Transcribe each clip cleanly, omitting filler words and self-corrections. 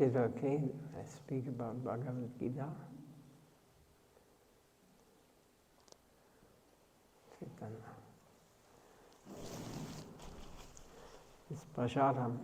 Is it okay? I speak about Bhagavad Gita. It's Prasadam.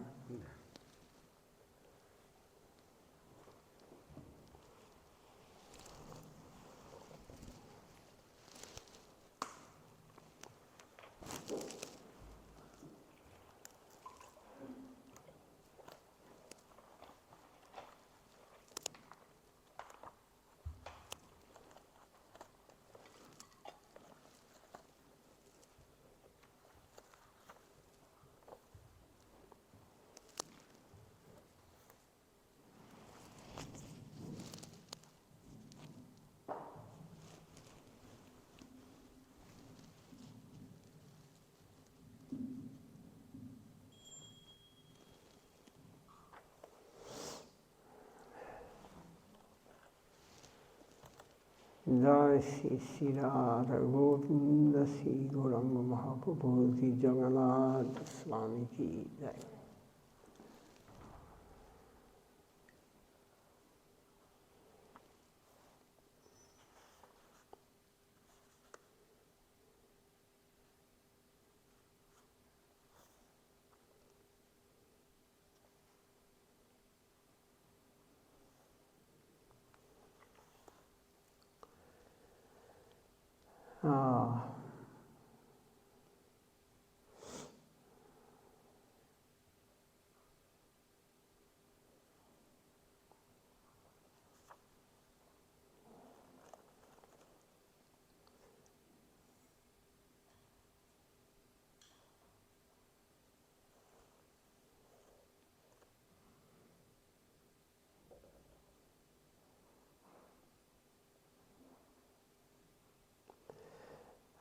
Jai Sri Radha Govinda Sri Gauranga Mahaprabhu Ki Jagannath Swami Ki Jai.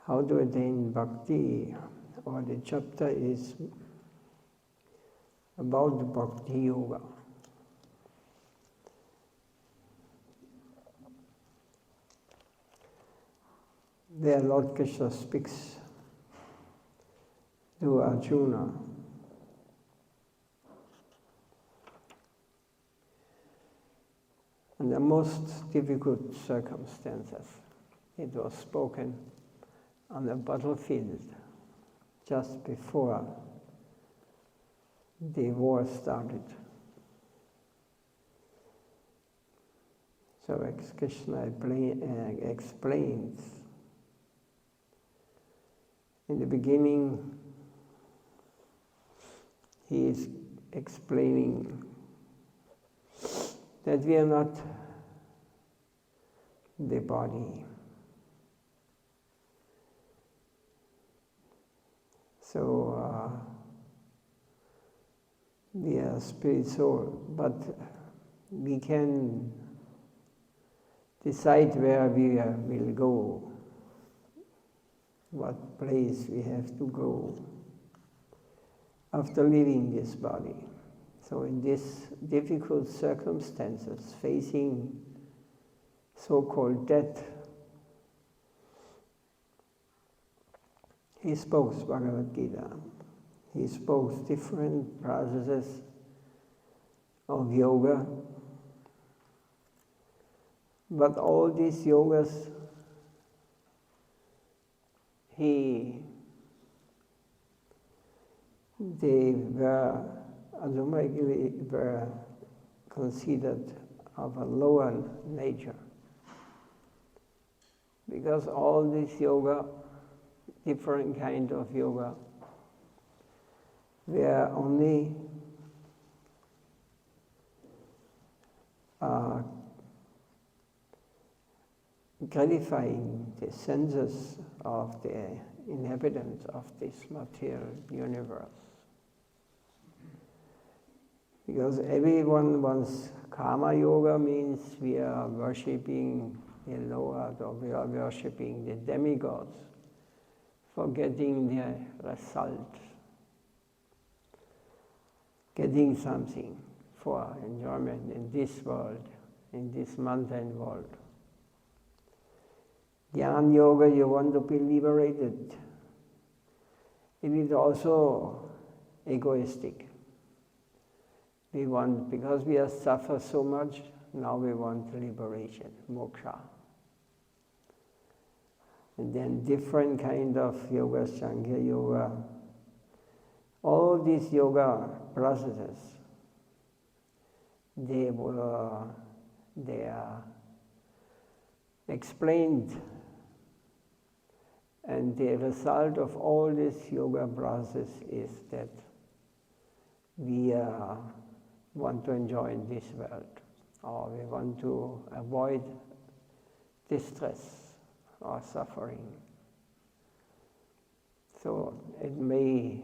How to attain Bhakti, or the chapter is about the Bhakti Yoga. There Lord Krishna speaks to Arjuna. In the most difficult circumstances, it was spoken on the battlefield just before the war started. So Krishna explains in the beginning, he is explaining that we are not the body. So we are spirit soul, but we can decide where we will go, what place we have to go after leaving this body. So in these difficult circumstances, facing so-called death, he spoke Bhagavad Gita. He spoke different processes of yoga. But all these yogas, they were automatically considered of a lower nature. Because all this yoga, different kind of yoga, were only gratifying the senses of the inhabitants of this material universe. Because everyone wants karma yoga, means we are worshipping the Lord, or we are worshipping the demigods, forgetting the result, getting something for enjoyment in this world, in this mundane world. Jnana yoga, you want to be liberated. It is also egoistic. We want, because we have suffered so much, now we want liberation, moksha. And then different kind of yoga, Sankhya yoga, all these yoga processes, they are explained, and the result of all this yoga process is that we want to enjoy this world, or we want to avoid distress or suffering. So it may,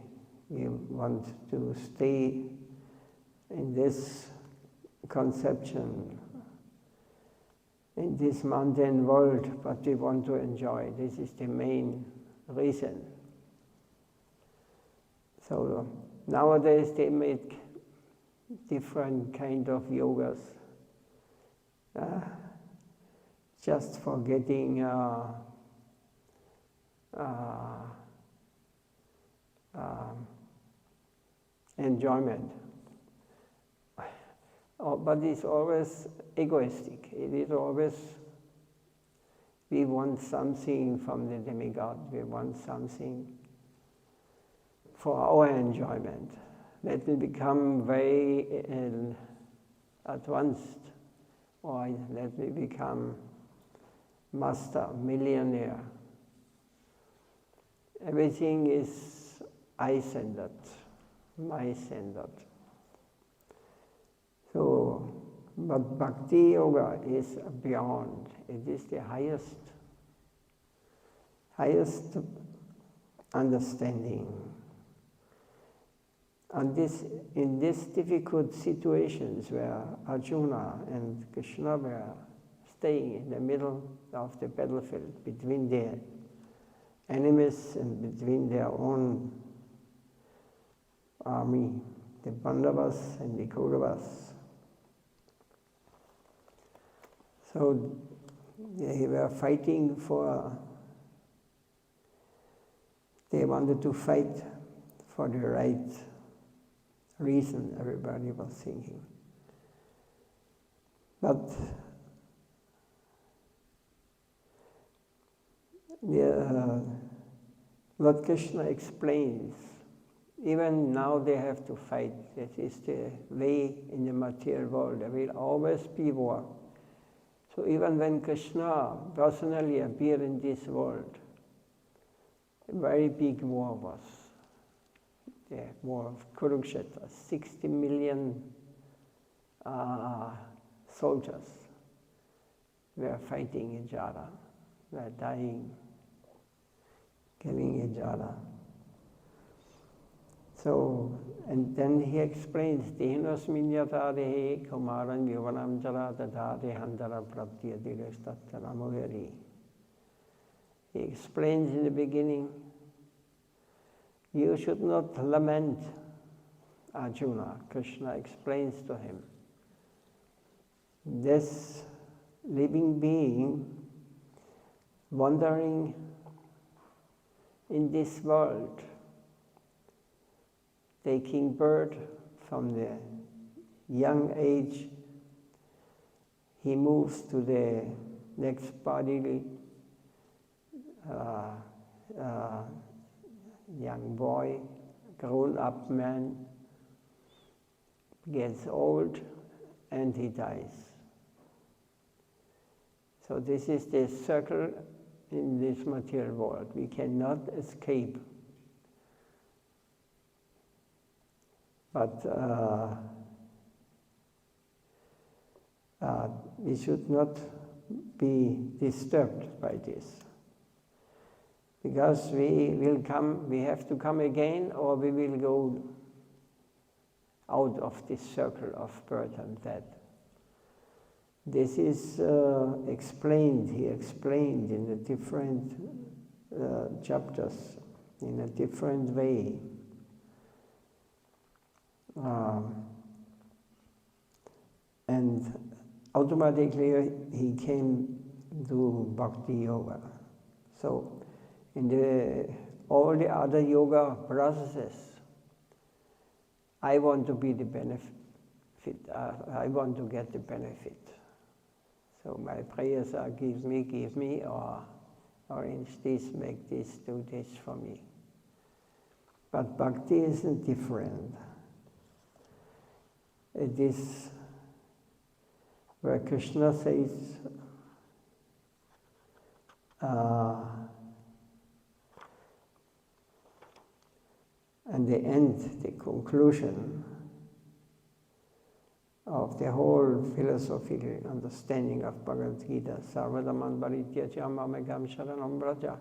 we want to stay in this conception, in this mundane world, but we want to enjoy. This is the main reason. So nowadays they make different kind of yogas, just for getting enjoyment. But it's always egoistic. It is always, we want something from the demigod, we want something for our enjoyment. Let me become very advanced, or let me become master, millionaire. Everything is I-centered, my-centered. So, but Bhakti Yoga is beyond. It is the highest understanding. And in these difficult situations where Arjuna and Krishna were staying in the middle of the battlefield between the enemies and between their own army, the Pandavas and the Kauravas. So they were fighting they wanted to fight for the right reason, everybody was thinking. But Lord Krishna explains, even now they have to fight. That is the way in the material world. There will always be war. So even when Krishna personally appeared in this world, a very big war was the war of Kurukshetra. 60 million soldiers were fighting each other, were dying, killing each other. So, and then he explains, Dehinosmin yathadehe kumaran yuvanam jara dadhade handara praptiya direstattanamuhari. He explains in the beginning, you should not lament, Arjuna. Krishna explains to him, this living being wandering in this world, taking birth from the young age, he moves to the next body, young boy, grown-up man, gets old, and he dies. So this is the circle in this material world. We cannot escape. But we should not be disturbed by this. Because we have to come again, or we will go out of this circle of birth and death. This is explained, he explained in the different chapters, in a different way. And automatically he came to Bhakti Yoga. So in all the other yoga processes, I want to be the I want to get the benefit. So my prayers are give me, or arrange this, make this, do this for me. But bhakti isn't different. It is where Krishna says, and the end, the conclusion of the whole philosophical understanding of Bhagavad Gita, Sarvadhaman Parityaja Mamekam Sharanam Vraja.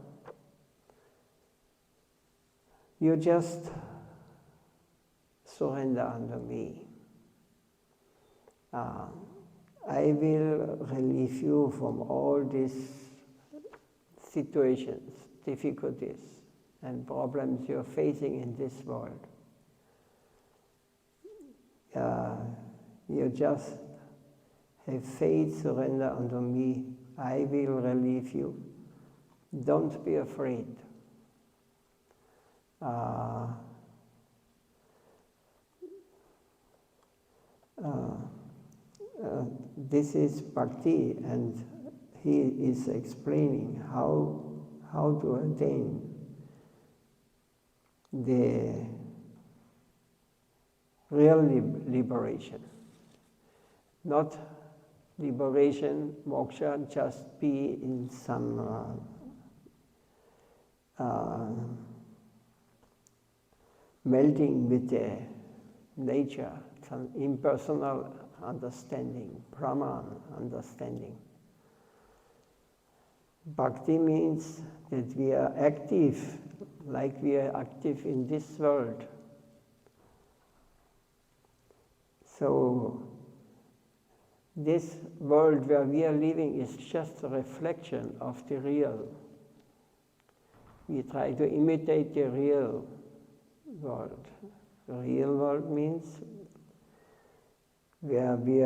You just surrender unto me. I will relieve you from all these situations, difficulties, and problems you're facing in this world. You just have faith, surrender unto me. I will relieve you. Don't be afraid. This is Bhakti, and he is explaining how to attain the real liberation. Not liberation, moksha, just be in some melting with the nature, some impersonal understanding, Brahman understanding. Bhakti means that we are active, like we are active in this world. So, this world where we are living is just a reflection of the real. We try to imitate the real world. The real world means where we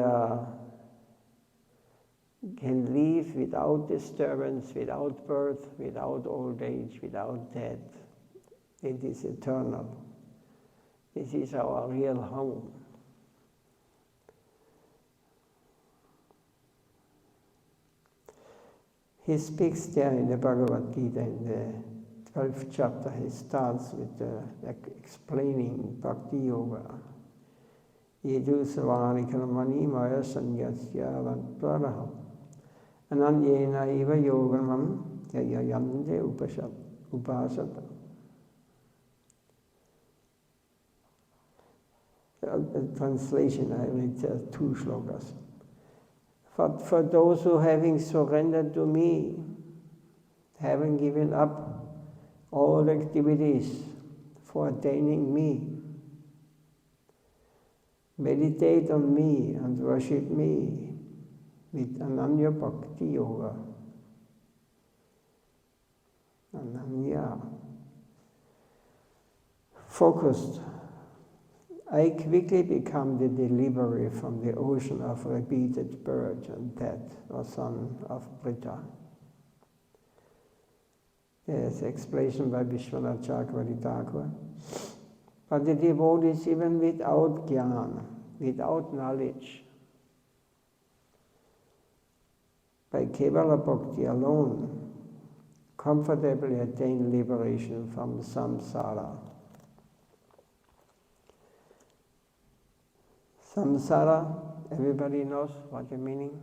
can live without disturbance, without birth, without old age, without death. It is eternal. This is our real home. He speaks there in the Bhagavad Gita, in the 12th chapter. He starts with explaining Bhakti Yoga. Yedu savani karmani maya sanyasya vantvaraha ananyena eva yogamam yayayande upasata. Translation, I read two shlokas. For those who, having surrendered to me, having given up all activities for attaining me, meditate on me and worship me with Ananya Bhakti Yoga. Ananya. Focused. I quickly become the deliverer from the ocean of repeated birth and death, or son of Brita. There's explanation by Vishwanath Chakravarti Thakur. But the devotees, even without jnana, without knowledge, by Kevala Bhakti alone, comfortably attain liberation from samsara. Samsara, everybody knows what the meaning?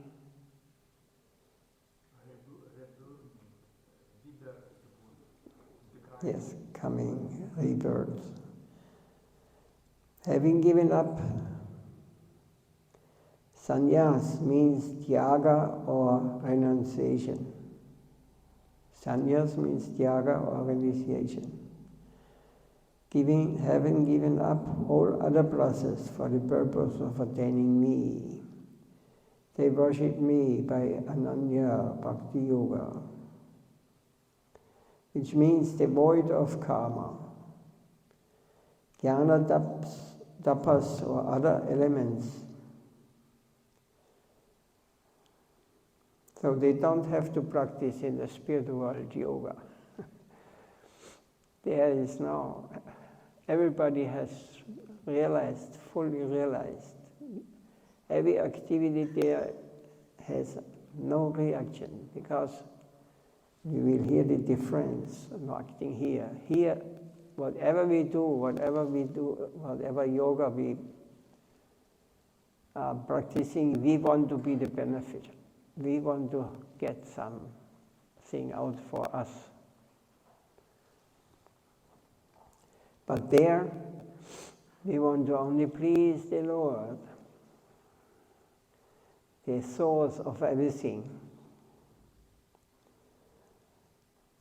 Yes, coming, rebirth. Having given up, sannyas means tyaga or renunciation. Sannyas means tyaga or renunciation. Having given up all other pluses for the purpose of attaining me, they worship me by Ananya Bhakti Yoga, which means devoid of karma. Jnana tapas or other elements. So they don't have to practice in the spiritual world yoga. There is no, everybody has realized, fully realized, every activity there has no reaction, because you will hear the difference of acting here. Here, whatever we do, whatever yoga we are practicing, we want to be the benefit. We want to get something out for us. But there, we want to only please the Lord, the source of everything.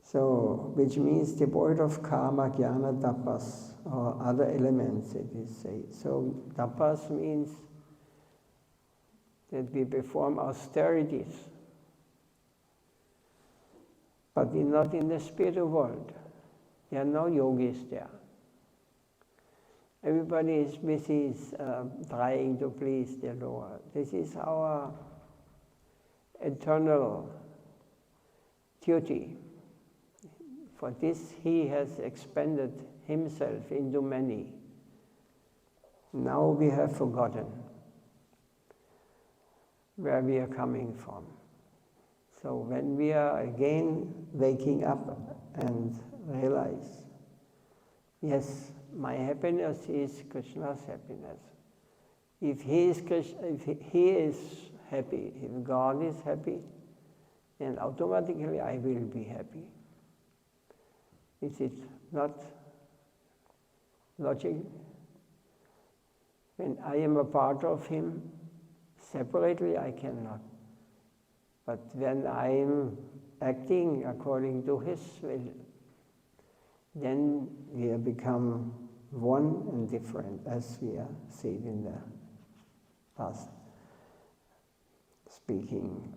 So, which means devoid of karma, jnana, tapas, or other elements, it is said. So, tapas means that we perform austerities, but not in the spiritual world. There are no yogis there. Everybody is busy trying to please the Lord. This is our eternal duty. For this he has expanded himself into many. Now we have forgotten where we are coming from. So when we are again waking up and realize, yes, my happiness is Krishna's happiness. If he is happy, if God is happy, then automatically I will be happy. Is it not logic? When I am a part of him, separately I cannot. But when I am acting according to his will, then we have become one and different, as we are said in the past speaking.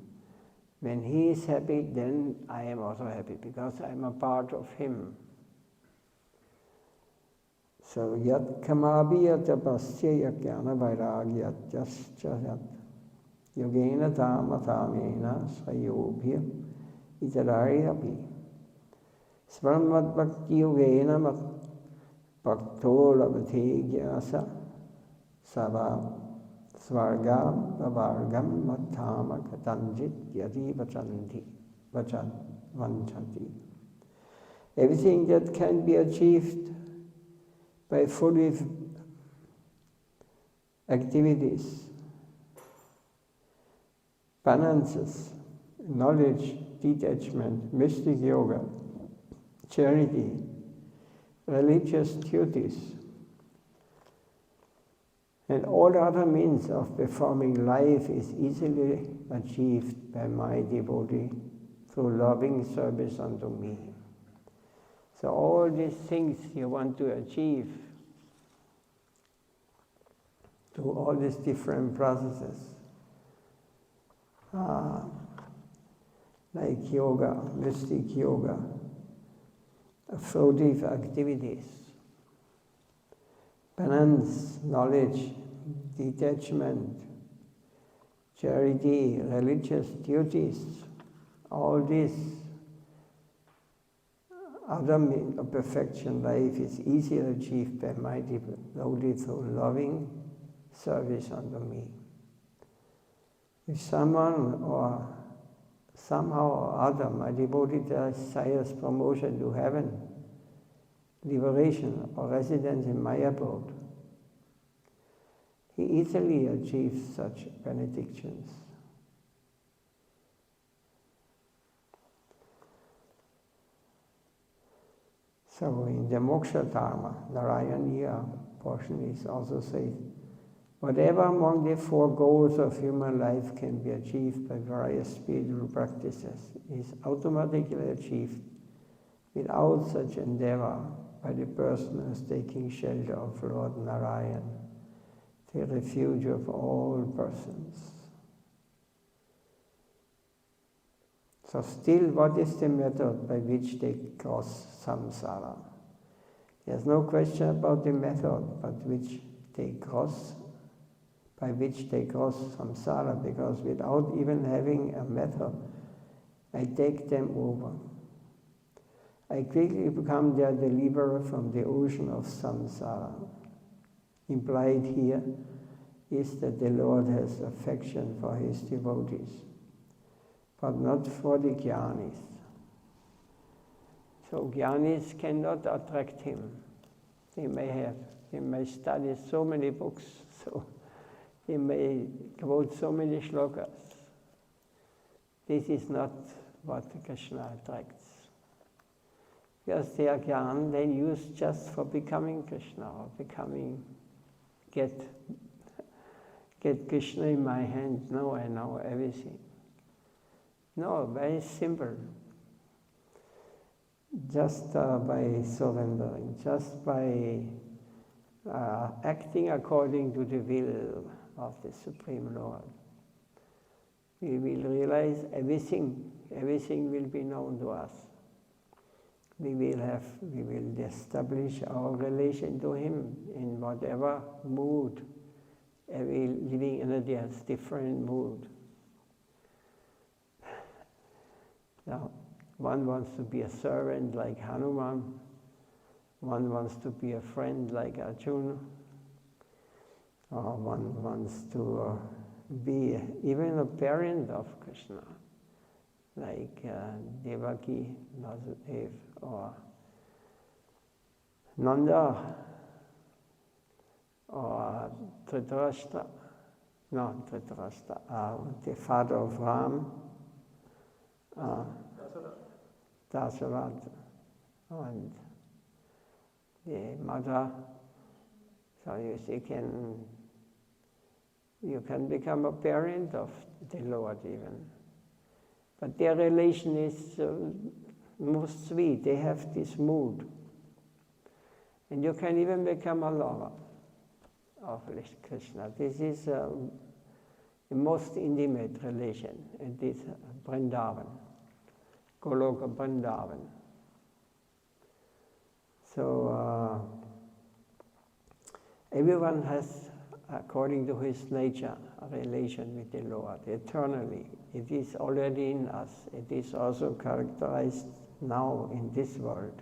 When he is happy, then I am also happy, because I am a part of him. So, yat kamabhiya tapasya jnana vairagya jascha yat yogena dhamma svayobhya itararyapi svarmat bhakti yogena mat bhakto labdhe gyasa sava svargam vavargam matthama katanjit yadi vanchati. Everything that can be achieved by fully activities, penances, knowledge, detachment, mystic yoga, charity, religious duties, and all other means of performing life is easily achieved by my devotee through loving service unto me. So all these things you want to achieve through all these different processes, like yoga, mystic yoga, fruitive activities, penance, knowledge, detachment, charity, religious duties, all these other means of perfection life is easily achieved by my devotee through loving service unto me. If someone or somehow or other my devotee desires promotion to heaven, liberation, or residence in my abode, he easily achieves such benedictions. So in the Moksha Dharma, Narayaniya portion is also said, whatever among the four goals of human life can be achieved by various spiritual practices is automatically achieved without such endeavor by the person who is taking shelter of Lord Narayan, the refuge of all persons. So still, what is the method by which they cross samsara? There's no question about the method by which they cross samsara, because without even having a method, I take them over. I quickly become their deliverer from the ocean of samsara. Implied here is that the Lord has affection for his devotees, but not for the jnanis. So jnanis cannot attract him. They may study so many books, so they may quote so many shlokas. This is not what Krishna attracts. Because their jnana they use just for becoming Krishna, or get Krishna in my hand, now I know everything. No, very simple. Just by surrendering, just by acting according to the will of the Supreme Lord, we will realize everything will be known to us. We will establish our relation to Him in whatever mood. Every living entity has different mood. Now, one wants to be a servant like Hanuman. One wants to be a friend like Arjuna. Or one wants to be even a parent of Krishna, like Devaki, Vasudeva, or Nanda, or Dhritarashtra. No, Dhritarashtra, the father of Ram. Dasarath, and the mother. So you can become a parent of the Lord even. But their relation is most sweet. They have this mood. And you can even become a lover of Krishna. This is the most intimate relation. It is Vrindavan. Goloka Vrindavan. So everyone has, according to his nature, a relation with the Lord eternally. It is already in us. It is also characterized now in this world.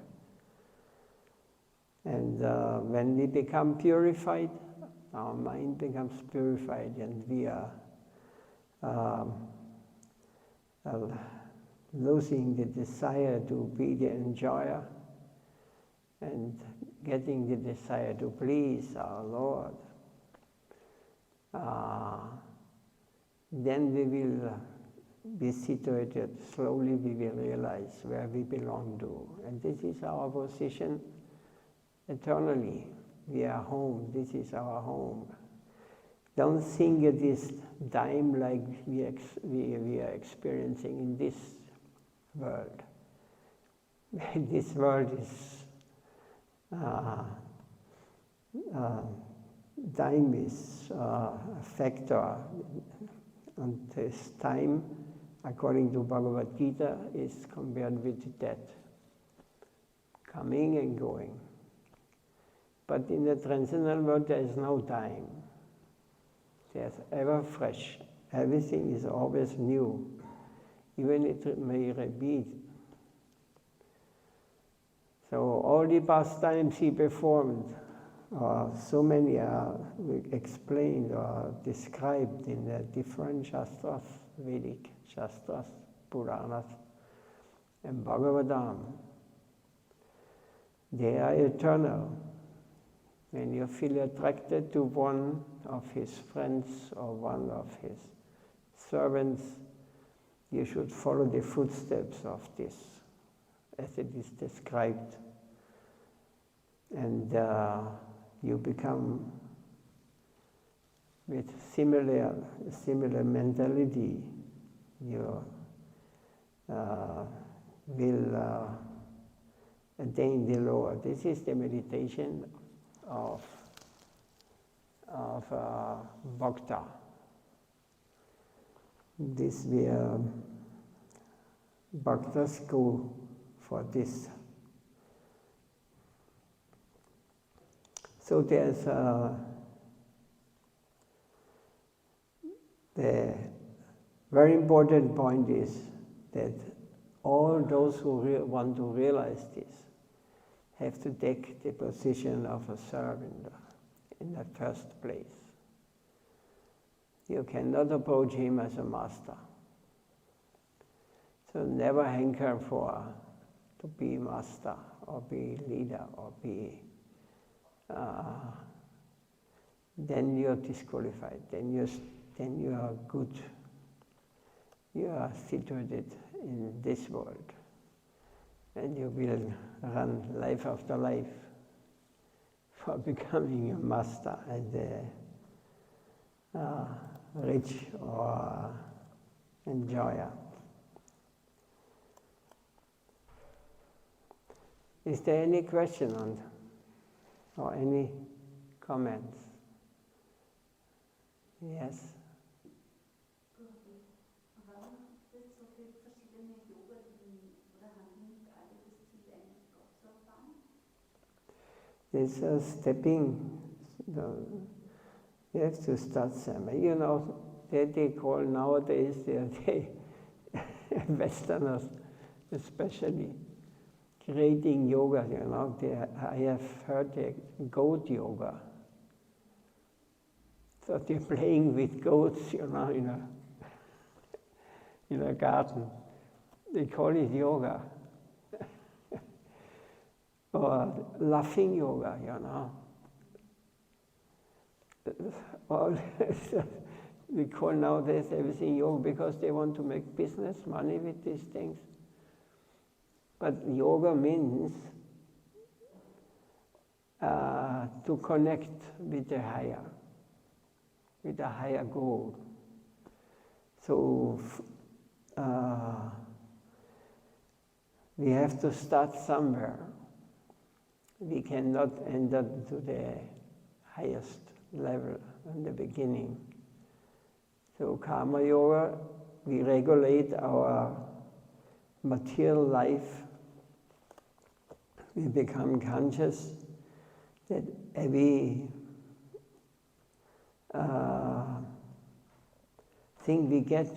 And when we become purified, our mind becomes purified, and we are losing the desire to be the enjoyer and getting the desire to please our Lord. Then we will be situated, slowly we will realize where we belong to. And this is our position eternally. We are home, this is our home. Don't think it is time like we are experiencing in this world. This world is, time is a factor, and this time, according to Bhagavad Gita, is compared with death, coming and going. But in the transcendental world, there is no time. There's ever fresh. Everything is always new, even it may repeat. So all the pastimes he performed, so many are explained or described in the different Shastras, Vedic Shastras, Puranas, and Bhagavatam. They are eternal. When you feel attracted to one of his friends or one of his servants, you should follow the footsteps of this, as it is described. And you become with similar mentality. You will attain the Lord. This is the meditation of Bhakta. This Bhaktas go for this. So there's the very important point is that all those who want to realize this have to take the position of a servant in the first place. You cannot approach him as a master. So never hanker to be master or be leader or be. Then you're disqualified. Then you are good. You are situated in this world, and you will run life after life for becoming a master and a rich or enjoyer. Is there any question or any comments? Yes. It's a stepping. You have to start somewhere. You know, they call nowadays, Westerners especially, creating yoga, you know. I have heard the goat yoga. So they're playing with goats, you know, in a garden. They call it yoga. Or laughing yoga, you know. We call nowadays everything yoga because they want to make business, money with these things. But yoga means to connect with the higher goal. So we have to start somewhere. We cannot enter to the highest level in the beginning. So karma yoga, we regulate our material life. We become conscious that every thing we get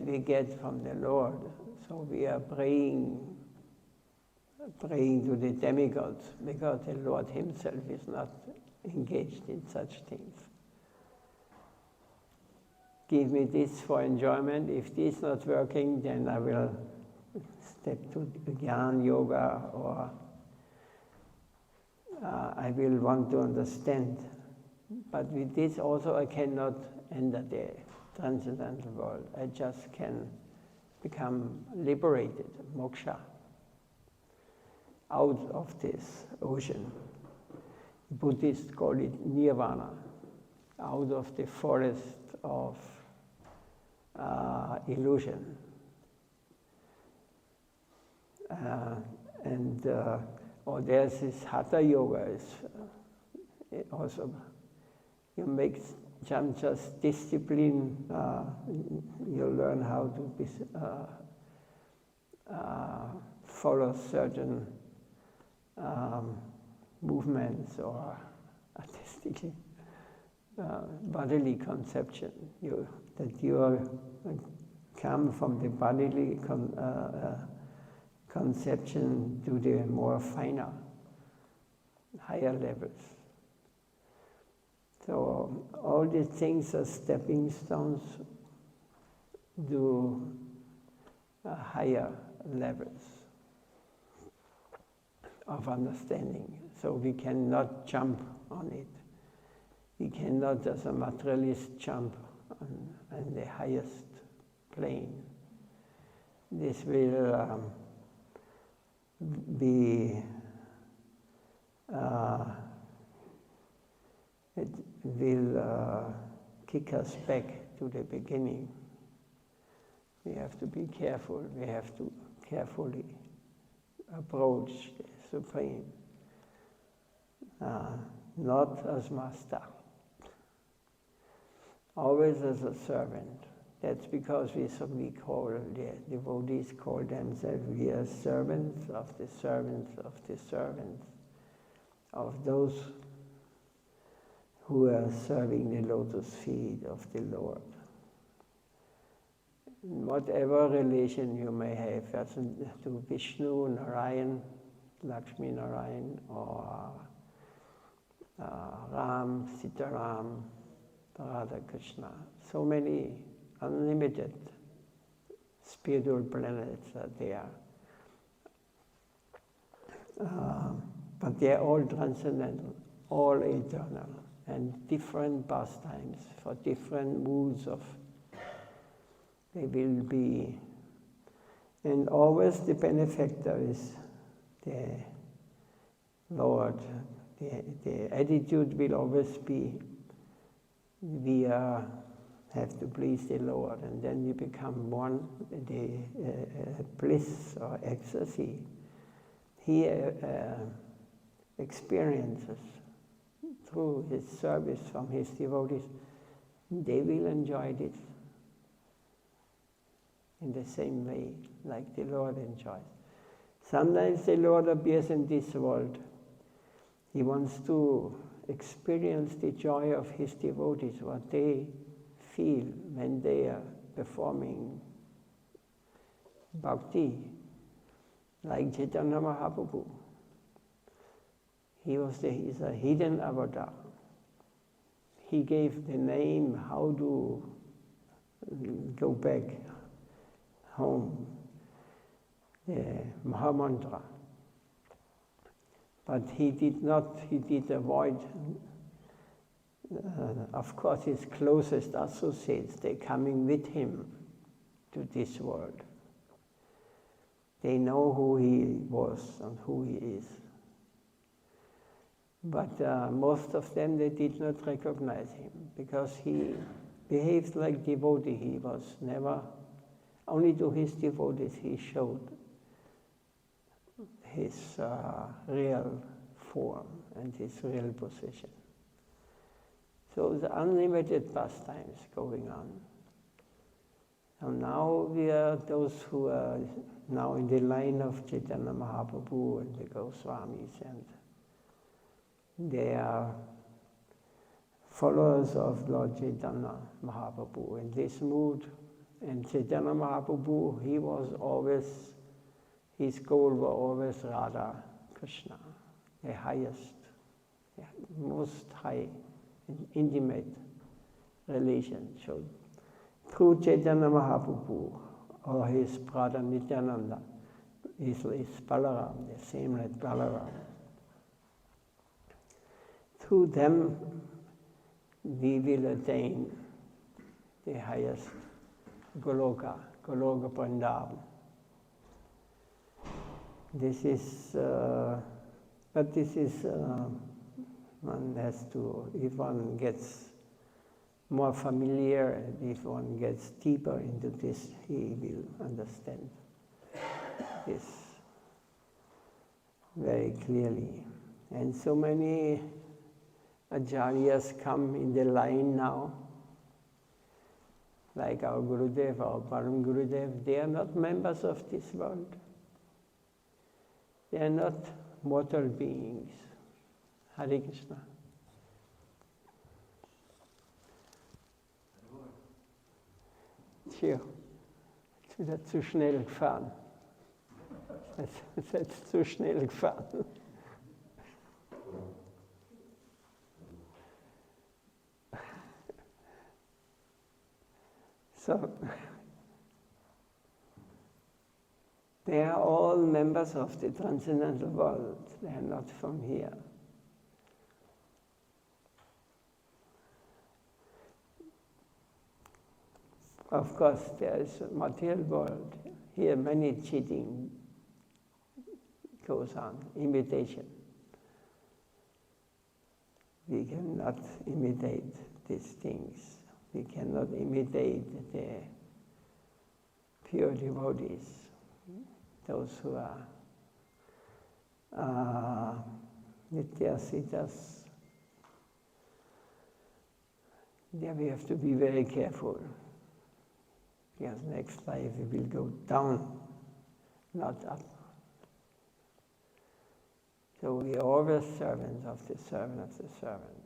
from the Lord. So we are praying to the demigods, because the Lord himself is not engaged in such things. Give me this for enjoyment. If this is not working, then I will step to Jnana Yoga, or I will want to understand. But with this also I cannot enter the transcendental world. I just can become liberated, moksha, out of this ocean. Buddhists call it nirvana, out of the forest of illusion. There's this hatha yoga. Also, you make just discipline. You learn how to follow certain movements or artistically bodily conception. That you come from the bodily conception to the more finer, higher levels. So all these things are stepping stones to higher levels of understanding. So we cannot jump on it. We cannot, as a materialist, jump on the highest plane. This will it will kick us back to the beginning. We have to be careful. We have to carefully approach the Supreme, not as master, always as a servant. That's because we call, the devotees call themselves, we are servants of the servants of the servants, of those who are serving the lotus feet of the Lord. Whatever relation you may have, to Vishnu, Narayan, Lakshmi Narayan, or Ram, Sitaram, Radha Krishna. So many unlimited spiritual planets are there. But they are all transcendental, all eternal, and different pastimes for different moods of. They will be, and always the benefactor is the Lord. The attitude will always be, we have to please the Lord, and then we become one. The bliss or ecstasy he experiences through his service from his devotees, they will enjoy this in the same way like the Lord enjoys. Sometimes the Lord appears in this world. He wants to experience the joy of his devotees, what they feel when they are performing bhakti, like Chaitanya Mahaprabhu. He's a hidden avatar. He gave the name how to go back home, the Mahamantra. But he did avoid, of course, his closest associates, they coming with him to this world. They know who he was and who he is. But most of them, they did not recognize him because he behaved like devotee. He was never, only to his devotees he showed his real form and his real position. So the unlimited pastimes going on. And now we are those who are now in the line of Chaitanya Mahaprabhu and the Goswamis, and they are followers of Lord Chaitanya Mahaprabhu in this mood. And Chaitanya Mahaprabhu, he was always, his goal was always Radha Krishna, the highest, the most high and intimate relation. So through Chaitanya Mahaprabhu or his brother Nityananda, his Balaram, the same like Balaram. Through them, we will attain the highest Goloka Vrindavan. This is, but this is, one has to, if one gets more familiar, if one gets deeper into this, he will understand this very clearly. And so many acharyas come in the line now, like our Gurudev, our Param Gurudev. They are not members of this world. They are not mortal beings. Hare Krishna. Tja, jetzt wieder zu schnell gefahren. Jetzt zu schnell gefahren. So, they are all members of the transcendental world. They are not from here. Of course, there is a material world. Here many cheating goes on, imitation. We cannot imitate these things. We cannot imitate the pure devotees, those who are Nityasiddhas. There we have to be very careful, because next life we will go down, not up. So we are always servants of the servant of the servant.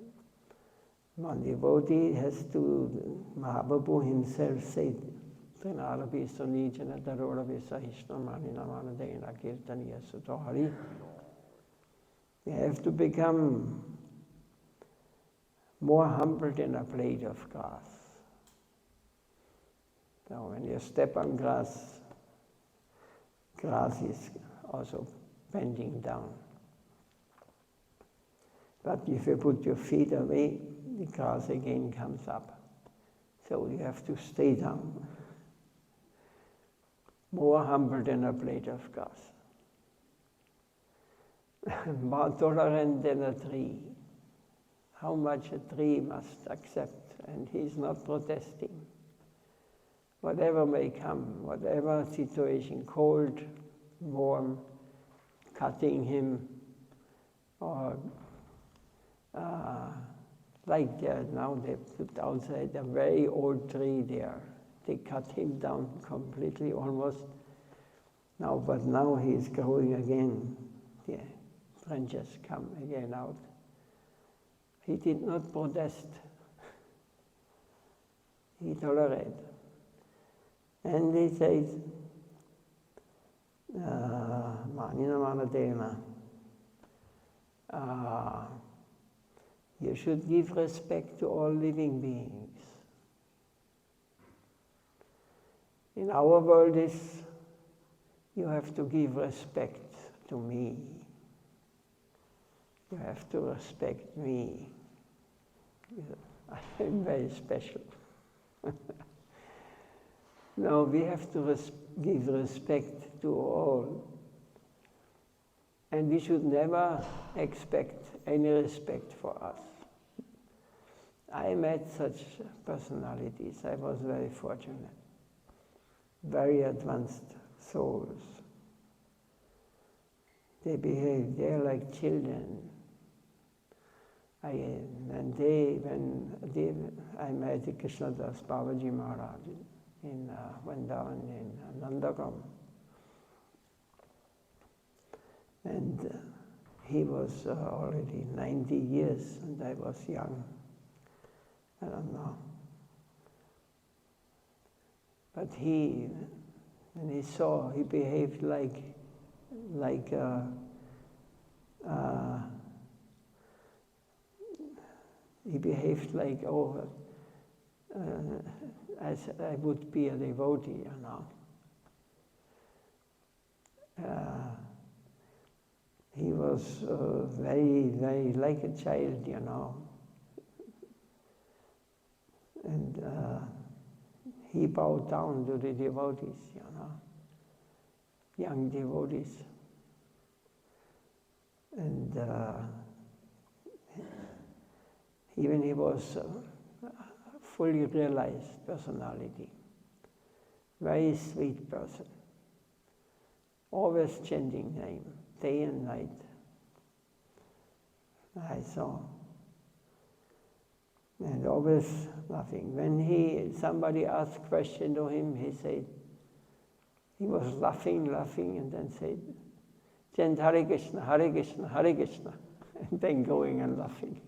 One devotee has to, Mahaprabhu himself said, they have to become more humble than a blade of grass. So when you step on grass, grass is also bending down. But if you put your feet away, the grass again comes up. So you have to stay down. More humble than a blade of grass. More tolerant than a tree. How much a tree must accept, and he's not protesting. Whatever may come, whatever situation, cold, warm, cutting him, or like now they put outside a very old tree there. They cut him down completely almost. Now, but now he's growing again. The branches come again out. He did not protest. He tolerated. And he says, Manina Manadena, you should give respect to all living beings. In our world is, you have to give respect to me. You have to respect me. I'm very special. No, we have to give respect to all. And we should never expect any respect for us. I met such personalities. I was very fortunate. Very advanced souls. They behave, they're like children. I met Krishnadas Babaji Maharaj in Vrindavan in Nandagam. And he was already 90 years and I was young. I don't know. But he, when he saw, he behaved like as I would be a devotee, you know. He was very, very like a child, you know. And he bowed down to the devotees, you know, young devotees. And even he was a fully realized personality, very sweet person, always chanting name, day and night. I saw. And always laughing. When somebody asked a question to him, he said, he was laughing, and then said, chant Hare Krishna, Hare Krishna, Hare Krishna, and then going and laughing.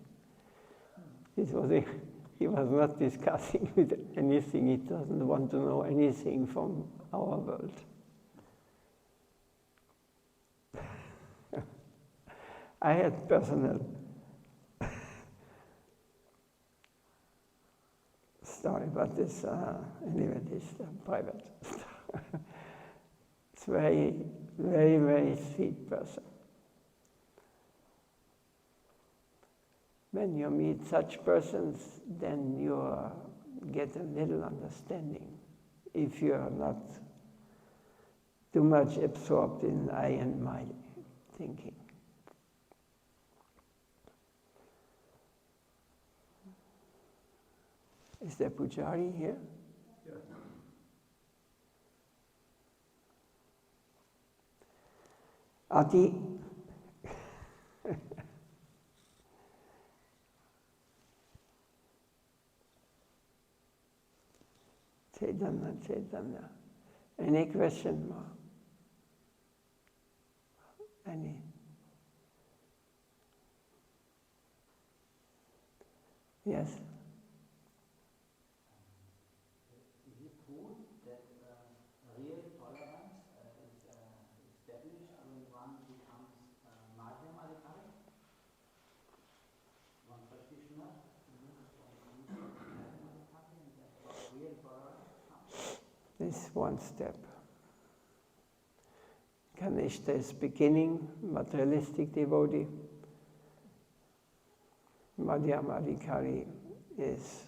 He was not discussing with anything, he doesn't want to know anything from our world. I had personal story, but this, anyway, this is private. It's very, very, very sweet person. When you meet such persons, then you get a little understanding. If you are not too much absorbed in I and my thinking. Is there Pujari here? Yeah. Ati. Chaitanya. Any question more? Any? Yes? Is it true that real tolerance is established when one becomes Madhyam Adhikari? One practitioner? is one step. Kanishta is beginning, materialistic devotee. Madhyamadikari is,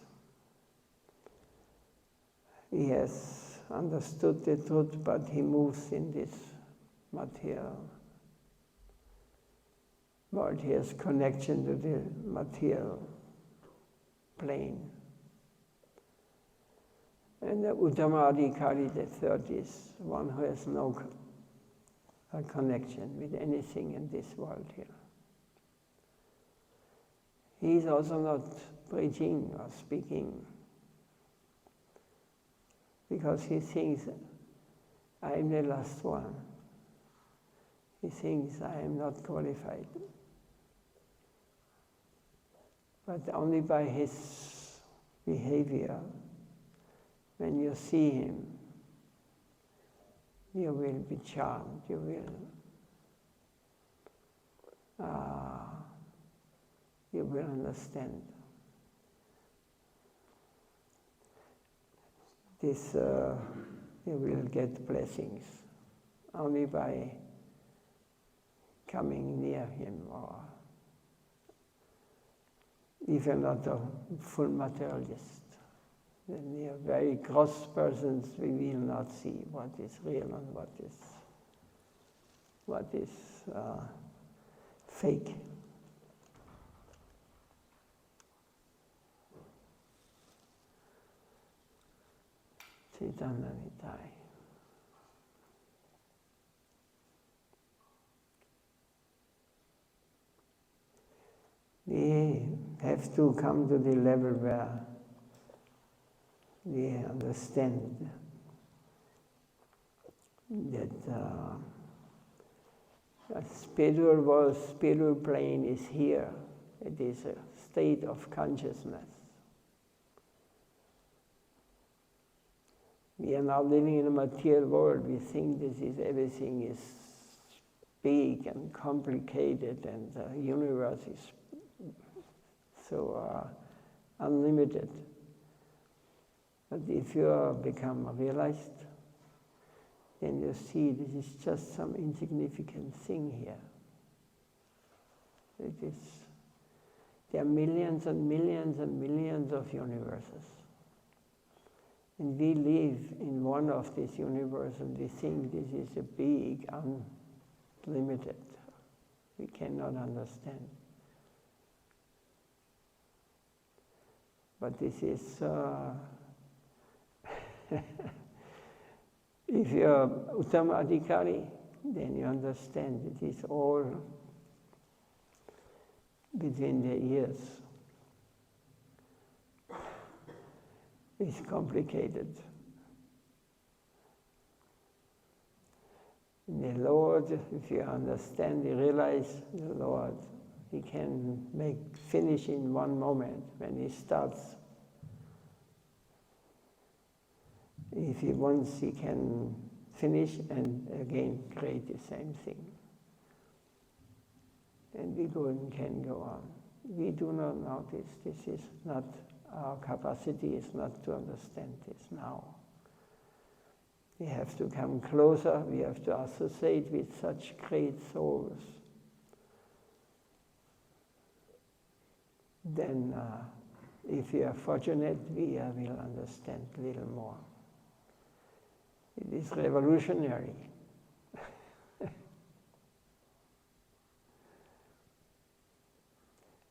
he has understood the truth, but he moves in this material world. He has connection to the material plane. And the Uttama-adhikari, the third, is one who has no connection with anything in this world here. He is also not preaching or speaking because he thinks, I am the last one. He thinks I am not qualified. But only by his behavior, when you see him, you will be charmed, you will understand. This, you will get blessings only by coming near him, or if you're not a full materialist. Then we are very gross persons, we will not see what is real and what is fake. Chaitanya Nitai. We have to come to the level where we understand that a spiritual world, spiritual plane is here. It is a state of consciousness. We are now living in a material world. We think everything is big and complicated, and the universe is so unlimited. But if you become realized, then you see this is just some insignificant thing here. There are millions and millions and millions of universes. And we live in one of these universes, and we think this is a big, unlimited. We cannot understand. But this is, if you're Uttama Adhikari, then you understand it is all between the ears. It's complicated. The Lord, if you understand, you realize the Lord, He can finish in one moment when He starts. If He wants, He can finish and again create the same thing. And we can go on. We do not know this. This is not, our capacity is not to understand this now. We have to come closer, we have to associate with such great souls. Then, if we are fortunate, we will understand a little more. It is revolutionary.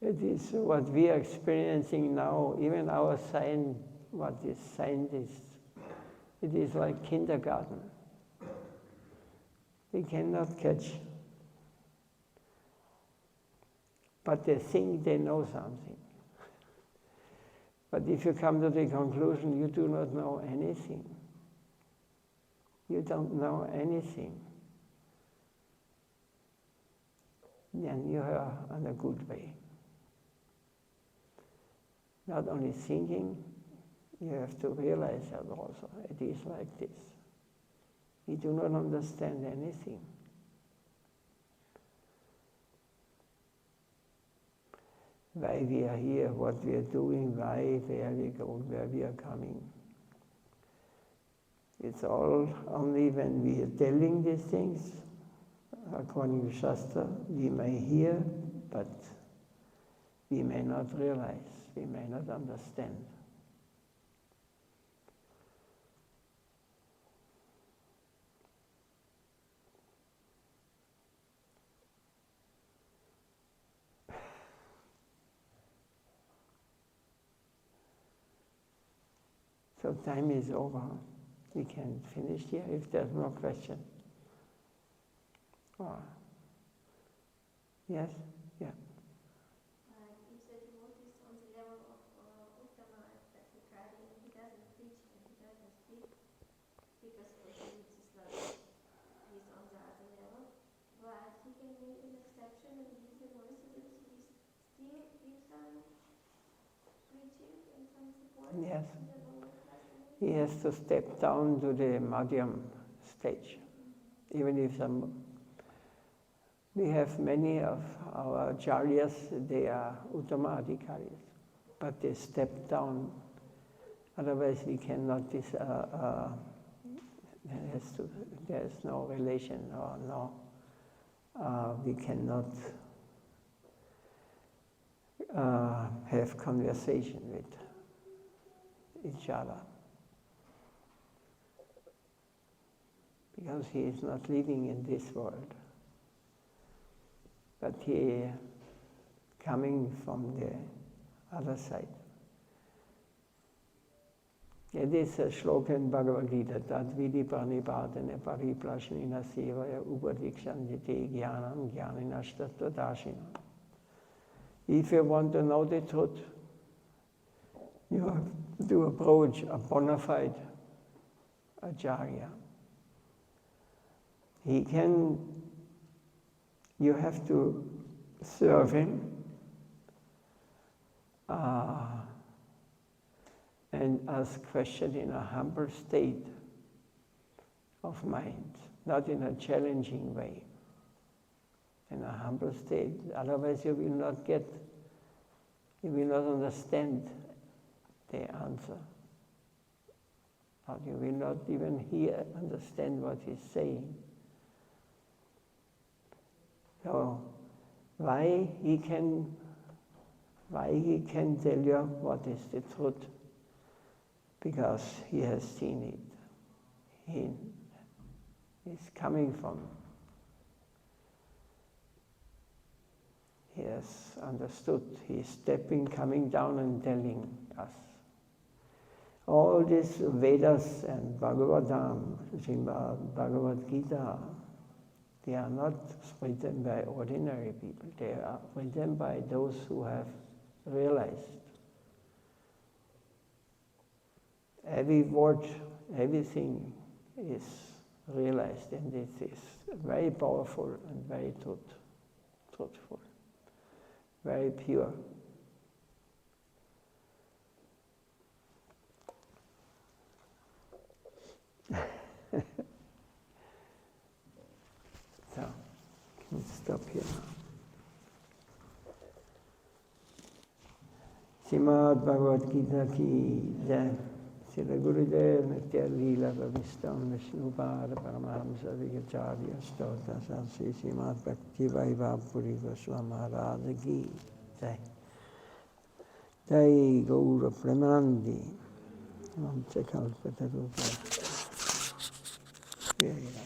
It is what we are experiencing now, even our what is scientists. It is like kindergarten. We cannot catch. But they think they know something. But if you come to the conclusion you do not know anything, you don't know anything, then you are on a good way. Not only thinking, you have to realize that also. It is like this. We do not understand anything. Why we are here, what we are doing, where we go, where we are coming. It's all only when we are telling these things, according to Shastra, we may hear, but we may not realize, we may not understand. So time is over. We can finish here if there's no question. Oh. Yes? Yeah. You said you want this on the level of Uttama, that he doesn't preach and he doesn't speak, because for him it's just like he's on the other level. But he can make an exception and give the Mercedes, he still gives some preaching and some support. Yes. To the lower class. He has to step down to the Madhyam stage. Even if we have many of our acharyas, they are Uttama Adhikaris, but they step down. Otherwise we cannot, there's no relation or we cannot have conversation with each other. Because he is not living in this world, but he coming from the other side. It is a shloka in Bhagavad Gita, Tad vidi pranipatane pariprashnina sevaya upadikshantite jnanam jnaninashtattva. If you want to know the truth, you have to approach a bona fide acharya. You have to serve him and ask questions in a humble state of mind, not in a challenging way, in a humble state. Otherwise you will not understand the answer. Or you will not even understand what he's saying. So why he can tell you what is the truth? Because he has seen it. He is coming from. He has understood. He is coming down and telling us. All these Vedas and Bhagavatam, Srimad, Bhagavad Gita, they are not written by ordinary people. They are written by those who have realized. Every word, everything is realized, and it is very powerful and very truthful, very pure. So, can we stop here now? Srimad Bhagavad Gita ki jai. Srila Gurudev Nitya Leela Vavistam Vishnupada Paramahamsa Vigacharya Stota Sasri Srimad Bhakti Vaibhav Puri Goswami Maharaj ki jai. Jai Gaura Premanandi. Namcha Kalpatarupa. Yeah.